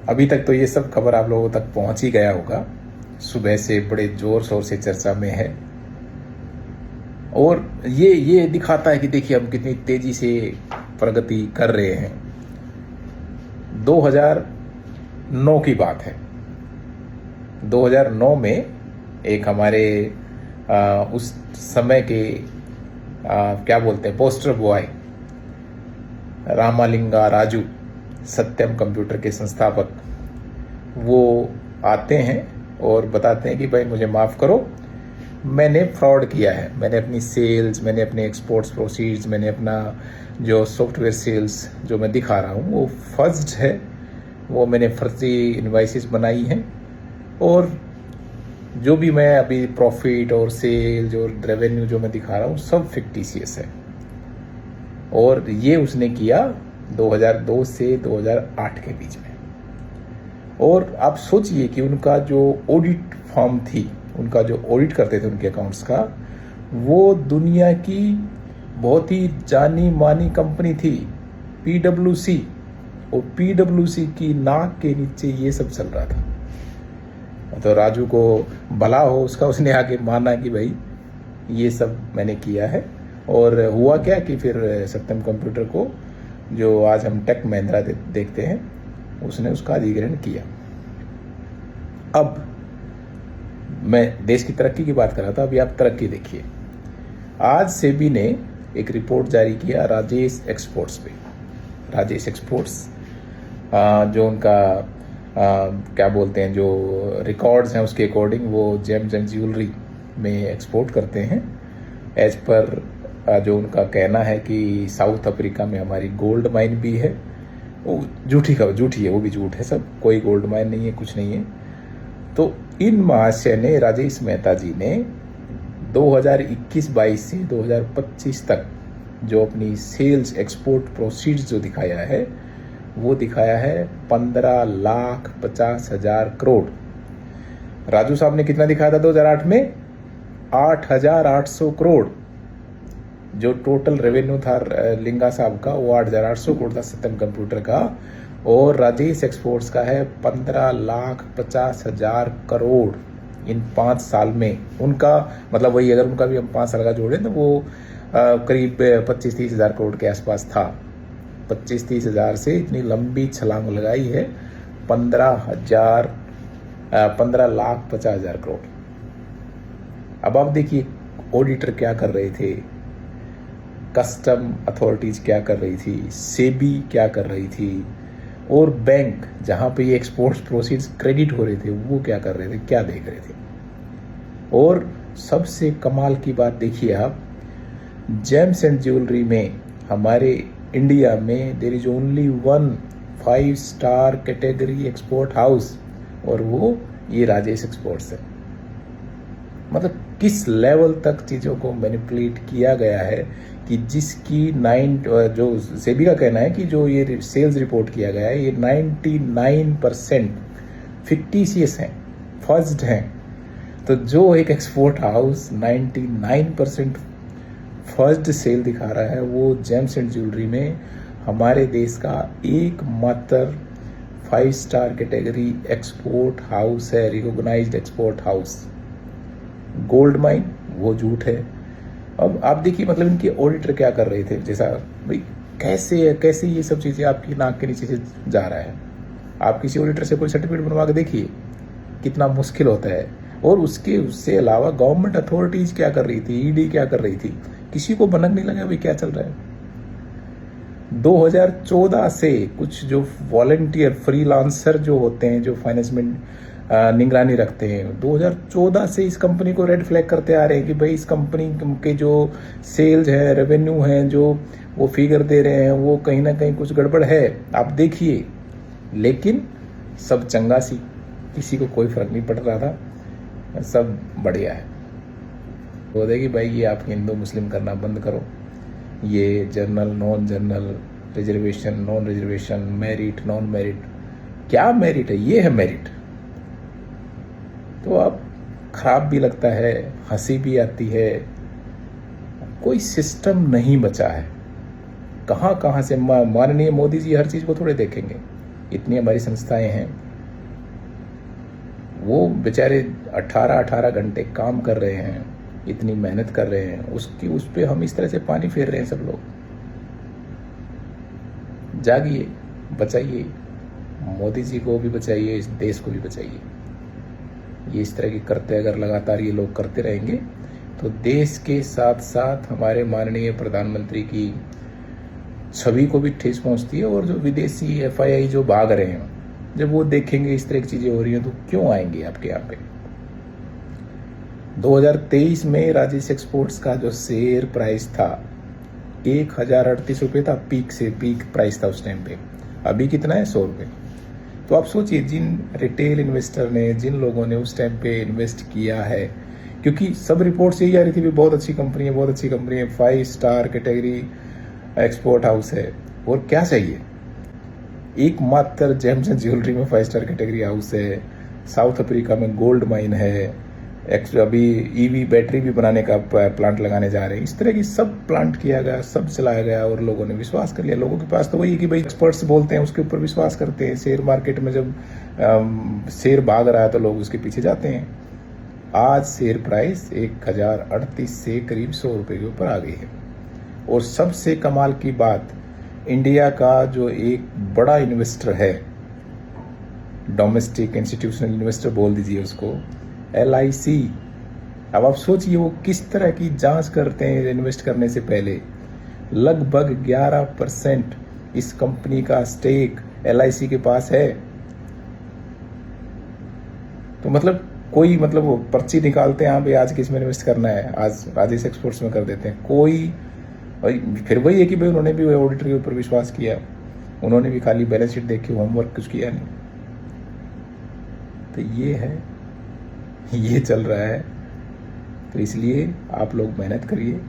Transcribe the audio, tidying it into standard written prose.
अभी तक तो ये सब खबर आप लोगों तक पहुंच ही गया होगा। सुबह से बड़े जोर शोर से चर्चा में है और ये दिखाता है कि देखिए हम कितनी तेजी से प्रगति कर रहे हैं। 2009 की बात है। 2009 में एक हमारे उस समय के क्या बोलते हैं पोस्टर बॉय रामालिंगा राजू, सत्यम कंप्यूटर के संस्थापक, वो आते हैं और बताते हैं कि भाई मुझे माफ़ करो, मैंने फ्रॉड किया है। मैंने अपनी सेल्स, मैंने अपने एक्सपोर्ट्स प्रोसीड्स, मैंने अपना जो सॉफ्टवेयर सेल्स जो मैं दिखा रहा हूँ वो फर्स्ट है, वो मैंने फर्जी इनवाइसेस बनाई हैं और जो भी मैं अभी प्रॉफिट और सेल्स और रेवेन्यू जो मैं दिखा रहा हूँ सब फिक्टिशियस है। और ये उसने किया 2002 से 2008 के बीच में। और आप सोचिए कि उनका जो ऑडिट फर्म थी, उनका जो ऑडिट करते थे उनके अकाउंट्स का, वो दुनिया की बहुत ही जानी मानी कंपनी थी PwC, और PwC की नाक के नीचे ये सब चल रहा था। तो राजू को भला हो उसका, उसने आके माना कि भाई ये सब मैंने किया है। और हुआ क्या कि फिर सत्यम कंप्यूटर को, जो आज हम टेक महिंद्रा देखते हैं, उसने उसका अधिग्रहण किया। अब मैं देश की तरक्की की बात कर रहा था, अभी आप तरक्की देखिए। आज सेबी ने एक रिपोर्ट जारी किया राजेश एक्सपोर्ट्स पे। राजेश एक्सपोर्ट्स जो उनका क्या बोलते हैं, जो रिकॉर्ड्स हैं उसके अकॉर्डिंग वो जेम्स एंड ज्वेलरी में एक्सपोर्ट करते हैं। एज पर जो उनका कहना है कि साउथ अफ्रीका में हमारी गोल्ड माइन भी है। वो झूठी है, वो भी झूठ है सब, कोई गोल्ड माइन नहीं है, कुछ नहीं है। तो इन महाशय ने, राजेश मेहता जी ने 2021-22 से 2025 तक जो अपनी सेल्स एक्सपोर्ट प्रोसीड्स जो दिखाया है, वो दिखाया है 15,50,000 करोड़। राजू साहब ने कितना दिखाया था 2008 में? 8,800 करोड़। जो टोटल रेवेन्यू था लिंगा साहब का वो 8,800 करोड़ था सत्यम कंप्यूटर का, और राजेश एक्सपोर्ट्स का है 15,50,000 करोड़ इन 5 साल में। उनका मतलब वही, अगर उनका भी हम 5 साल का जोड़ें तो वो करीब 25-30 हज़ार करोड़ के आसपास था। 25-30 हज़ार से इतनी लंबी छलांग लगाई है 15,50,000 करोड़। अब आप देखिए ऑडिटर क्या कर रहे थे, कस्टम अथॉरिटीज क्या कर रही थी, सेबी क्या कर रही थी, और बैंक जहां पे ये एक्सपोर्ट्स प्रोसीड्स क्रेडिट हो रहे थे वो क्या कर रहे थे, क्या देख रहे थे। और सबसे कमाल की बात देखिए आप, जेम्स एंड ज्वेलरी में हमारे इंडिया में there is only 1 five star category export house, और वो ये राजेश एक्सपोर्ट्स है। मतलब किस लेवल तक चीज़ों को मैनिपुलेट किया गया है कि जिसकी जो सेबी का कहना है कि जो ये सेल्स रिपोर्ट किया गया है ये 99% फिक्टिशियस हैं, फर्स्ट हैं। तो जो एक एक्सपोर्ट हाउस 99% फर्स्ट सेल दिखा रहा है, वो जेम्स एंड ज्वेलरी में हमारे देश का एकमात्र 5-स्टार कैटेगरी एक्सपोर्ट हाउस है, recognised export house. Gold mine वो झूठ है। अब आप देखिए मतलब इनके ऑडिटर क्या कर रहे थे, जैसा भाई कैसे ये सब चीज़ें आपकी नाक के नीचे से जा रहा है। आप किसी ऑडिटर से कोई सर्टिफिकेट बनवा के देखिए कितना मुश्किल होता है। और उससे अलावा गवर्नमेंट अथॉरिटीज क्या कर रही थी, ईडी क्या कर रही थी, किसी को भनक नहीं लगा भाई क्या चल रहा है। 2014 से कुछ जो वॉलंटियर फ्रीलांसर जो होते हैं, जो फाइनेंस में निगरानी रखते हैं, 2014 से इस कंपनी को रेड फ्लैग करते आ रहे हैं कि भाई इस कंपनी के जो सेल्स है, रेवेन्यू है, जो वो फिगर दे रहे हैं वो कहीं ना कहीं कुछ गड़बड़ है, आप देखिए। लेकिन सब चंगा सी, किसी को कोई फर्क नहीं पड़ रहा था, सब बढ़िया है। बोल देगी भाई ये आप हिंदू मुस्लिम करना बंद करो, ये general non general, reservation non reservation, merit non merit, क्या मेरिट है, ये है मेरिट। तो अब खराब भी लगता है, हंसी भी आती है। कोई सिस्टम नहीं बचा है। कहाँ से माननीय मोदी जी हर चीज को थोड़े देखेंगे। इतनी हमारी संस्थाएं हैं, वो बेचारे 18-18 घंटे काम कर रहे हैं, इतनी मेहनत कर रहे हैं, उस पे हम इस तरह से पानी फेर रहे हैं सब लोग। जागिए, बचाइए, मोदी जी को भी बचाइए, इस देश को भी बचाइए। ये इस तरह की करते अगर लगातार ये लोग करते रहेंगे तो देश के साथ साथ हमारे माननीय प्रधानमंत्री की छवि को भी ठेस पहुंचती है, और जो विदेशी FII जो भाग रहे हैं, जब वो देखेंगे इस तरह की चीजें हो रही हैं तो क्यों आएंगे आपके यहाँ पे। 2023 में राजेश एक्सपोर्ट्स का जो शेयर प्राइस था 1038 रुपये था, पीक प्राइस था उस टाइम पे। अभी कितना है? 100 रुपये। तो आप सोचिए, जिन रिटेल इन्वेस्टर ने, जिन लोगों ने उस टाइम पे इन्वेस्ट किया है, क्योंकि सब रिपोर्ट्स यही आ रही थी भी बहुत अच्छी कंपनी है, बहुत अच्छी कंपनी है, 5 स्टार कैटेगरी एक्सपोर्ट हाउस है, और क्या चाहिए। एकमात्र जेम्स एंड ज्वेलरी में 5 स्टार कैटेगरी हाउस है, साउथ अफ्रीका में गोल्ड माइन है, अभी EV बैटरी भी बनाने का प्लांट लगाने जा रहे हैं। इस तरह की सब प्लांट किया गया, सब चलाया गया, और लोगों ने विश्वास कर लिया। लोगों के पास तो वही है कि भाई एक्सपर्ट्स बोलते हैं, उसके ऊपर विश्वास करते हैं। शेयर मार्केट में जब शेयर भाग रहा है तो लोग उसके पीछे जाते हैं। आज शेयर प्राइस 1038 से करीब 100 रुपये के ऊपर आ गई है। और सबसे कमाल की बात, इंडिया का जो एक बड़ा इन्वेस्टर है, डोमेस्टिक इंस्टीट्यूशनल इन्वेस्टर बोल दीजिए उसको, LIC, अब आप सोचिए वो किस तरह की जांच करते हैं इन्वेस्ट करने से पहले। लगभग 11% इस कंपनी का स्टेक LIC के पास है। तो मतलब कोई वो पर्ची निकालते हैं, हाँ भाई आज किस में इन्वेस्ट करना है, आज राजेश एक्सपोर्ट्स में कर देते हैं। कोई, फिर वही है कि भाई उन्होंने भी ऑडिटर के ऊपर विश्वास किया, उन्होंने भी खाली बैलेंस शीट देख के होमवर्क कुछ किया नहीं। तो ये है, ये चल रहा है। तो इसलिए आप लोग मेहनत करिए।